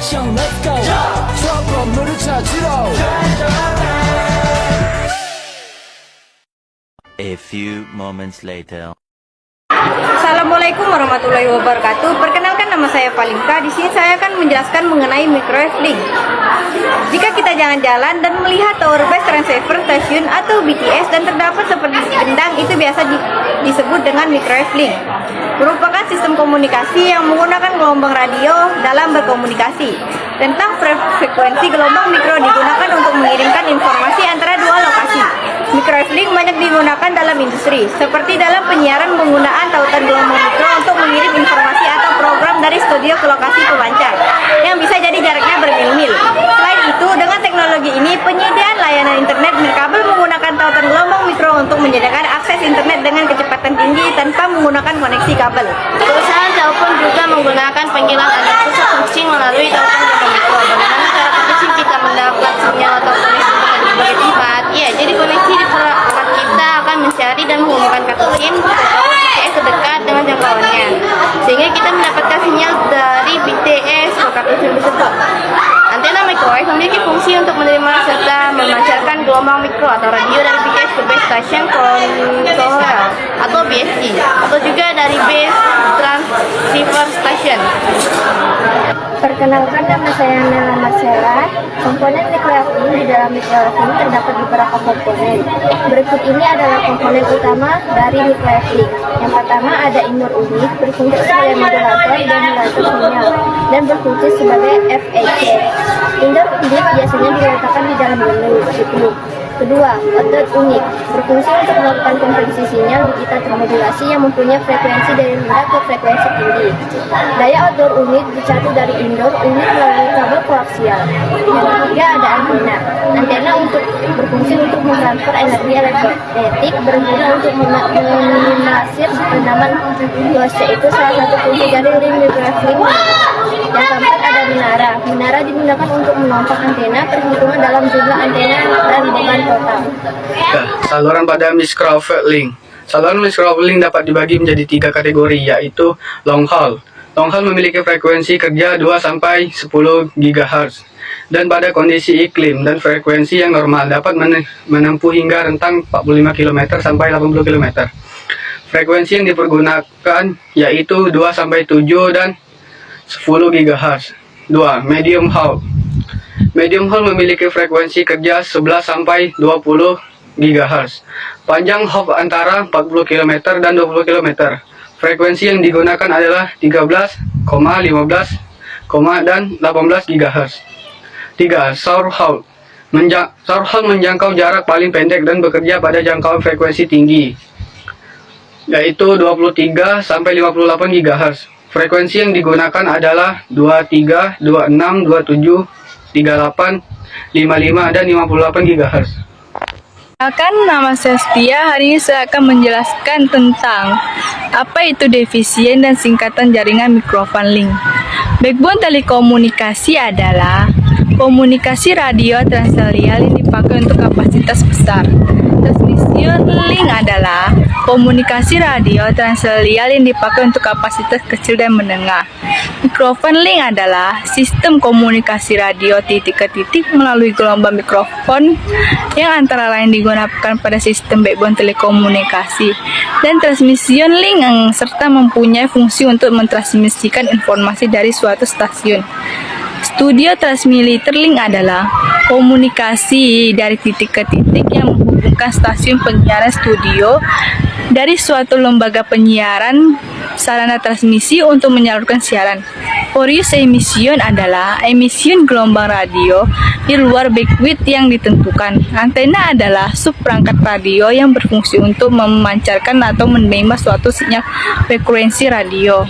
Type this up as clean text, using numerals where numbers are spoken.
액션 let's go 저 건물을 찾으러 A few moments later. Assalamualaikum warahmatullahi wabarakatuh. Perkenalkan, nama saya Palinka. Di sini saya akan menjelaskan mengenai microwave link. Jika kita jalan-jalan dan melihat tower base transceiver stasiun atau BTS dan terdapat seperti gendang, itu biasa disebut dengan microwave link. Merupakan sistem komunikasi yang menggunakan gelombang radio dalam berkomunikasi. Tentang frekuensi gelombang mikro digunakan untuk mengirimkan informasi antara dua lokasi. Microwave link banyak digunakan dalam industri, seperti dalam penyiaran penggunaan tautan gelombang mikro untuk mengirim informasi atau program dari studio ke lokasi pemancar, yang bisa jadi jaraknya bermil-mil. Selain itu, dengan teknologi ini, penyediaan layanan internet nirkabel menggunakan tautan gelombang mikro untuk menyediakan akses internet dengan kecepatan tinggi tanpa menggunakan koneksi kabel. Perusahaan telepon juga menggunakan panggilan anak pusat kucing melalui telepon gelombang mikro. Bagaimana cara kucing kita mendapat sinyal atau koneksi internet di berbagai tempat? Ya, jadi koneksi di perangkat kita akan mencari dan menghubungkan kartu SIM ke tower BTS terdekat dengan jangkauannya, sehingga kita mendapatkan sinyal dari BTS ke kartu SIM tersebut. Antena microwave memiliki fungsi untuk menerima serta memancarkan gelombang mikro atau radio dari BTS ke base station controller atau BSC, atau juga dari base transceiver station. Perkenalkan, nama saya Nela Marcella. Komponen microwave link di dalam microwave link terdapat beberapa komponen. Berikut ini adalah komponen utama dari microwave link. Yang pertama ada indoor unit, berfungsi sebagai modulator dan modulator sinyal, dan berfungsi sebagai FEC. Indoor unit biasanya diletakkan di dalam gedung. Kedua, outdoor unit, berfungsi untuk melakukan konversi sinyal digital termodulasi yang mempunyai frekuensi dari rendah ke frekuensi tinggi. Daya outdoor unit dicatu dari indoor unit melalui kabel koaksial. Yang ketiga ada antena. Antena berfungsi untuk mentransfer energi elektromagnetik, berguna untuk meminimalisir peredaman luas, yaitu salah satu fungsi dari link microwave link. Yang keempat ada menara. Menara digunakan untuk menompak antena, perhitungan dalam jumlah antena dan beban total. Saluran pada microwave link. Saluran microwave link dapat dibagi menjadi 3 kategori, yaitu long haul. Long haul memiliki frekuensi kerja 2-10 GHz. Dan pada kondisi iklim dan frekuensi yang normal dapat menempuh hingga rentang 45 km sampai 80 km. Frekuensi yang dipergunakan yaitu 2-7 dan 10 GHz. 2. Medium haul. Medium haul memiliki frekuensi kerja 11-20 GHz. Panjang hop antara 40 km dan 20 km. Frekuensi yang digunakan adalah 13, 15, dan 18 GHz. 3. Short haul. Short haul menjangkau jarak paling pendek dan bekerja pada jangkauan frekuensi tinggi, yaitu 23-58 GHz. Frekuensi yang digunakan adalah 23, 26, 27, 38, 55, dan 58 GHz. Nama saya Setia. Hari ini saya akan menjelaskan tentang apa itu defisien dan singkatan jaringan microwave link. Backbone telekomunikasi adalah komunikasi radio transerial yang dipakai untuk kapasitas besar. Transmission link adalah komunikasi radio transerial yang dipakai untuk kapasitas kecil dan menengah. Mikrofon link adalah sistem komunikasi radio titik ke titik melalui gelombang mikrofon yang antara lain digunakan pada sistem backbone telekomunikasi. Dan transmission link yang serta mempunyai fungsi untuk mentransmisikan informasi dari suatu stasiun. Studio transmitter link adalah komunikasi dari titik ke titik yang menghubungkan stasiun penyiaran studio dari suatu lembaga penyiaran sarana transmisi untuk menyalurkan siaran. Furious emission adalah emission gelombang radio di luar bandwidth yang ditentukan. Antena adalah subperangkat radio yang berfungsi untuk memancarkan atau menerima suatu sinyal frekuensi radio.